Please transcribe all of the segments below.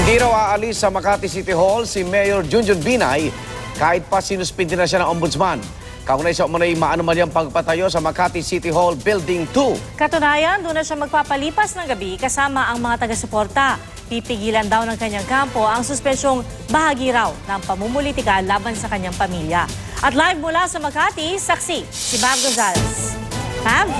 Hindi raw aalis sa Makati City Hall si Mayor Junjun Binay kahit pa sinuspindi na siya ng ombudsman. Kaunay sa umunay maanumalyang pagpatayo sa Makati City Hall Building 2. Katunayan, doon na siya magpapalipas ng gabi kasama ang mga taga-suporta. Pipigilan daw ng kanyang kampo ang suspensyong bahagi raw ng pamumulitika laban sa kanyang pamilya. At live mula sa Makati, saksi si Mav Gonzalez. Mav?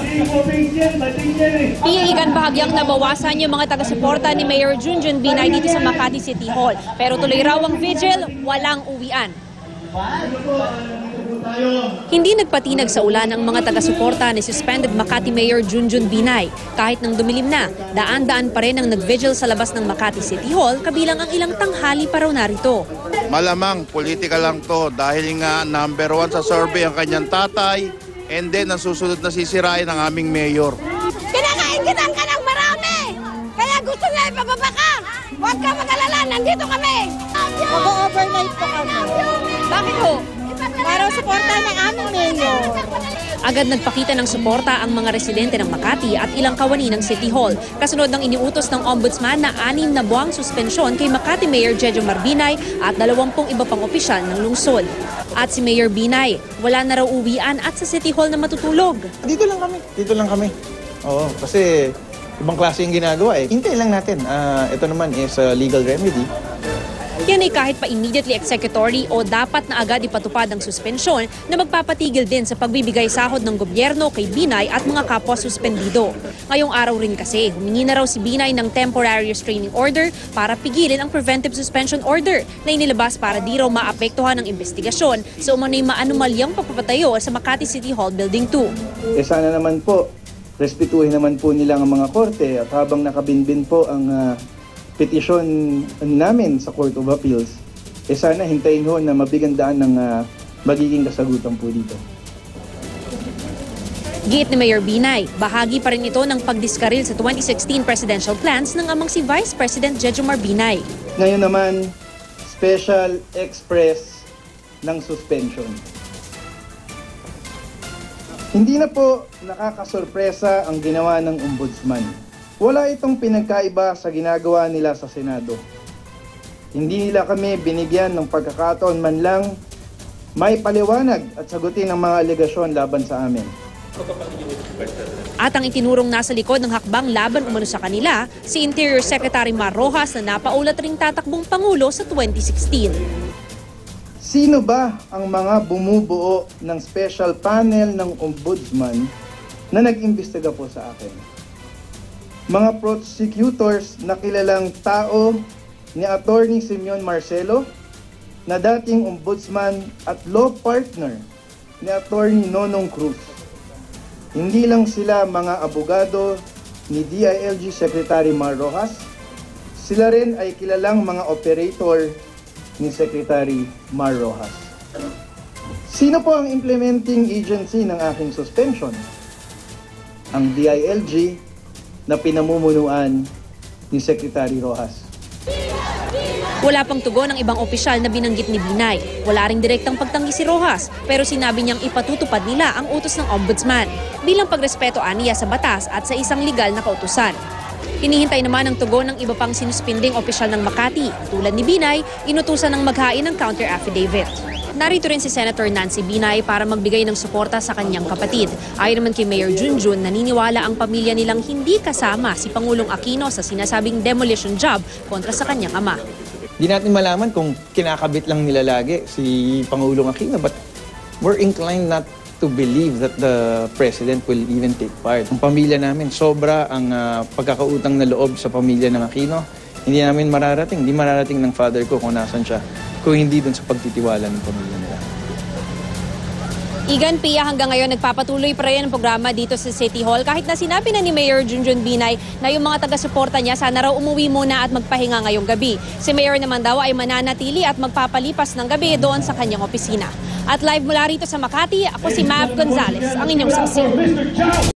Iigan bahagyang nabawasan yung mga taga-suporta ni Mayor Junjun Binay dito sa Makati City Hall. Pero tuloy raw ang vigil, walang uwian. Hindi nagpatinag sa ulan ang mga taga-suporta ni suspended Makati Mayor Junjun Binay. Kahit nang dumilim na, daan-daan pa rin ang nag-vigil sa labas ng Makati City Hall kabilang ang ilang tanghali pa raw narito. Malamang politika lang to dahil nga number 1 sa survey ang kanyang tatay and then ang susunod na sisirain ang aming mayor. Kinakain ka ng marami! Kaya gusto niya ipababa ka! Huwag ka mag-alala, nandito kami! Mag-overnight po kami. Bakit ho? Para suporta ng aming mayor. Agad nagpakita ng suporta ang mga residente ng Makati at ilang kawani ng City Hall. Kasunod ng iniutos ng Ombudsman na 6 na buwang suspensyon kay Makati Mayor Jejomar Binay at 20 iba pang opisyal ng lungsod. At si Mayor Binay, wala na raw uwian at sa City Hall na matutulog. Dito lang kami. Oo, kasi ibang klase yung ginagawa eh. Hintay lang natin. Ito naman is a legal remedy. Yan ay kahit pa immediately executory o dapat na agad ipatupad ang suspensyon na magpapatigil din sa pagbibigay sahod ng gobyerno kay Binay at mga kapwa suspendido. Ngayong araw rin kasi, humingi na raw si Binay ng temporary restraining order para pigilin ang preventive suspension order na inilabas para di raw maapektuhan ng investigasyon sa umano'y maanumalyang pagpapatayo sa Makati City Hall Building 2. Sana naman po, respetuhin naman po nila ang mga korte at habang nakabinbin po ang petisyon namin sa Court of Appeals, sana hintayin ho na mabigyan daan ng magiging kasagutan po dito. Giit ni Mayor Binay, bahagi pa rin ito ng pagdiskaril sa 2016 presidential plans ng amang si Vice President Jejomar Binay. Ngayon naman, special express ng suspension. Hindi na po nakakasorpresa ang ginawa ng ombudsman. Wala itong pinagkaiba sa ginagawa nila sa Senado. Hindi nila kami binigyan ng pagkakataon man lang may paliwanag at sagutin ang mga alegasyon laban sa amin. At ang itinurong nasa likod ng hakbang laban umano sa kanila, si Interior Secretary Mar Rojas na napaulat ring tatakbong Pangulo sa 2016. Sino ba ang mga bumubuo ng special panel ng ombudsman na nag-imbestiga po sa akin? Mga prosecutors na kilalang tao ni Attorney Simeon Marcelo na dating ombudsman at law partner ni Attorney Nonong Cruz. Hindi lang sila mga abogado ni DILG Secretary Mar Rojas, sila rin ay kilalang mga operator ni Secretary Mar Rojas. Sino po ang implementing agency ng aking suspension? Ang DILG na pinamumunuan ni Secretary Rojas. Wala pang tugon ng ibang opisyal na binanggit ni Binay. Wala ring direktang pagtanggi si Rojas, pero sinabi niyang ipatutupad nila ang utos ng ombudsman bilang pagrespeto aniya sa batas at sa isang legal na kautusan. Hinihintay naman ang tugon ng iba pang sinuspinding opisyal ng Makati. Tulad ni Binay, inutusan ng maghain ng counter affidavit. Narito rin si Senator Nancy Binay para magbigay ng suporta sa kanyang kapatid. Ayon naman kay Mayor Junjun, naniniwala ang pamilya nilang hindi kasama si Pangulong Aquino sa sinasabing demolition job kontra sa kanyang ama. Di natin malaman kung kinakabit lang nila lagi si Pangulong Aquino, but we're inclined not to believe that the President will even take part. Ang pamilya namin, sobra ang pagkakautang na loob sa pamilya ng Aquino. Hindi namin mararating, hindi mararating ng father ko kung nasan siya, kung hindi dun sa pagtitiwala ng pamilya nila. Igan Pia, hanggang ngayon nagpapatuloy pa rin ang programa dito sa City Hall kahit na sinabi na ni Mayor Junjun Binay na yung mga taga-suporta niya sana raw umuwi muna at magpahinga ngayong gabi. Si Mayor naman daw ay mananatili at magpapalipas ng gabi doon sa kanyang opisina. At live mula rito sa Makati, ako si Mav Gonzalez, ang inyong saksi.